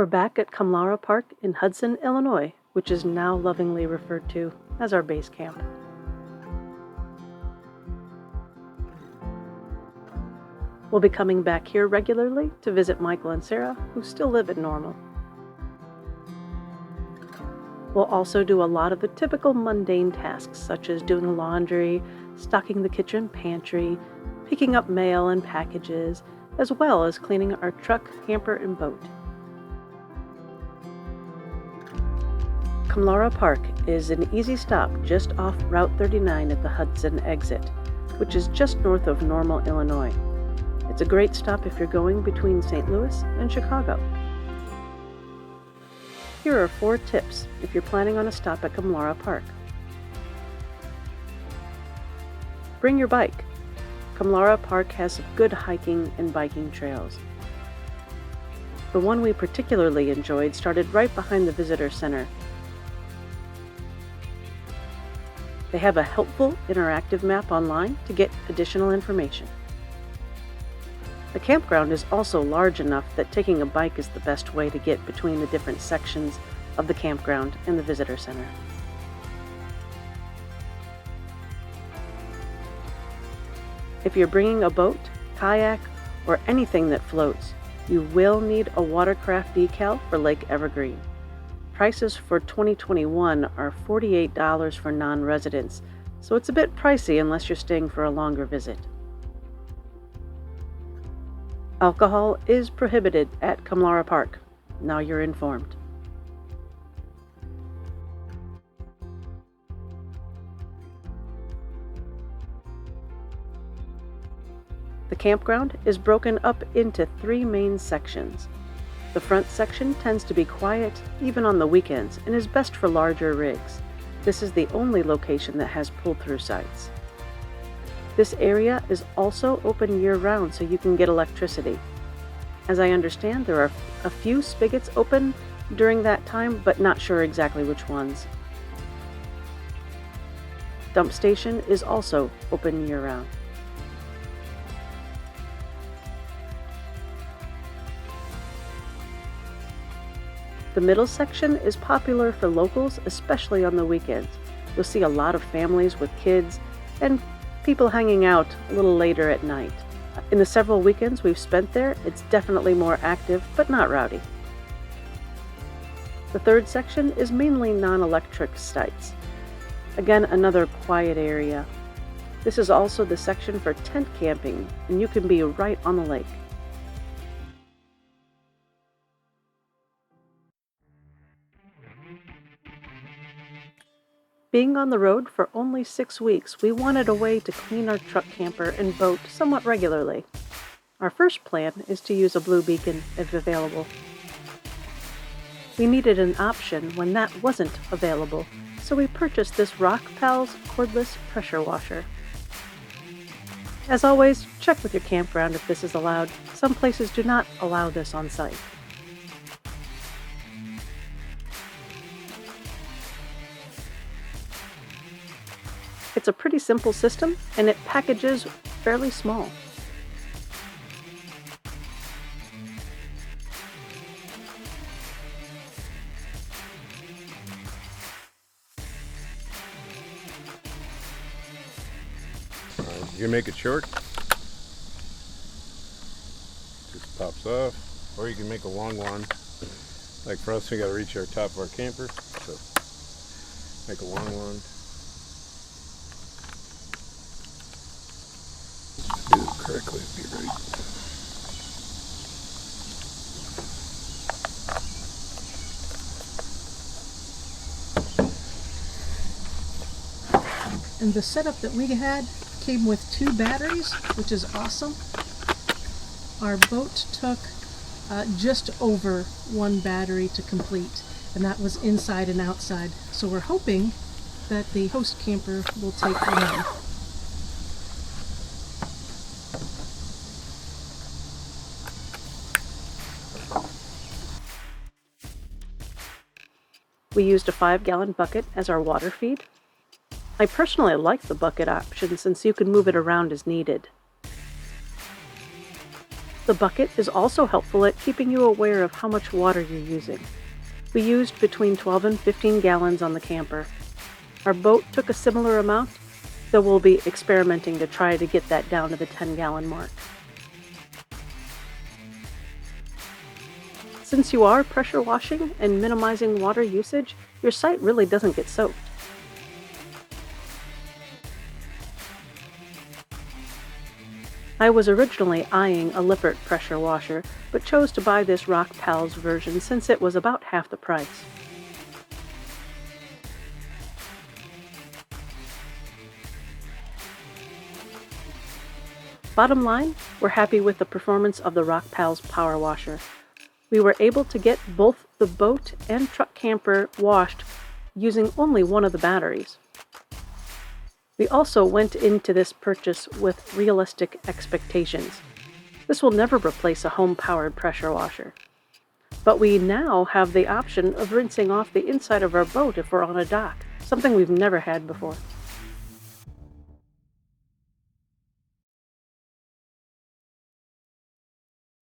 We're back at Comlara Park in Hudson, Illinois, which is now lovingly referred to as our base camp. We'll be coming back here regularly to visit Michael and Sarah, who still live at Normal. We'll also do a lot of the typical mundane tasks, such as doing laundry, stocking the kitchen pantry, picking up mail and packages, as well as cleaning our truck, camper, and boat. Comlara Park is an easy stop just off Route 39 at the Hudson exit, which is just north of Normal, Illinois. It's a great stop if you're going between St. Louis and Chicago. Here are 4 tips if you're planning on a stop at Comlara Park. Bring your bike. Comlara Park has some good hiking and biking trails. The one we particularly enjoyed started right behind the visitor center. They have a helpful interactive map online to get additional information. The campground is also large enough that taking a bike is the best way to get between the different sections of the campground and the visitor center. If you're bringing a boat, kayak, or anything that floats, you will need a Watercraft Decal for Lake Evergreen. Prices for 2021 are $48 for non-residents, so it's a bit pricey unless you're staying for a longer visit. Alcohol is prohibited at Comlara Park. Now you're informed. The campground is broken up into 3 main sections. The front section tends to be quiet even on the weekends and is best for larger rigs. This is the only location that has pull-through sites. This area is also open year-round so you can get electricity. As I understand, there are a few spigots open during that time, but not sure exactly which ones. Dump station is also open year-round. The middle section is popular for locals, especially on the weekends. You'll see a lot of families with kids and people hanging out a little later at night. In the several weekends we've spent there, it's definitely more active, but not rowdy. The third section is mainly non-electric sites. Again, another quiet area. This is also the section for tent camping, and you can be right on the lake. Being on the road for only 6 weeks, we wanted a way to clean our truck camper and boat somewhat regularly. Our first plan is to use a blue beacon if available. We needed an option when that wasn't available, so we purchased this Rockpals Cordless pressure washer. As always, check with your campground if this is allowed. Some places do not allow this on site. It's a pretty simple system, and it packages fairly small. You can make it short, just pops off, or you can make a long one. Like for us, we got to reach our top of our camper, so make a long one. Do it correctly, be right. And the setup that we had came with 2 batteries, which is awesome. Our boat took just over 1 battery to complete, and that was inside and outside. So we're hoping that the host camper will take 1. We used a 5-gallon bucket as our water feed. I personally like the bucket option since you can move it around as needed. The bucket is also helpful at keeping you aware of how much water you're using. We used between 12 and 15 gallons on the camper. Our boat took a similar amount, though we'll be experimenting to try to get that down to the 10-gallon mark. Since you are pressure washing and minimizing water usage, your site really doesn't get soaked. I was originally eyeing a Lippert pressure washer, but chose to buy this Rockpals version since it was about half the price. Bottom line, we're happy with the performance of the Rockpals Power Washer. We were able to get both the boat and truck camper washed using only one of the batteries. We also went into this purchase with realistic expectations. This will never replace a home-powered pressure washer. But we now have the option of rinsing off the inside of our boat if we're on a dock, something we've never had before.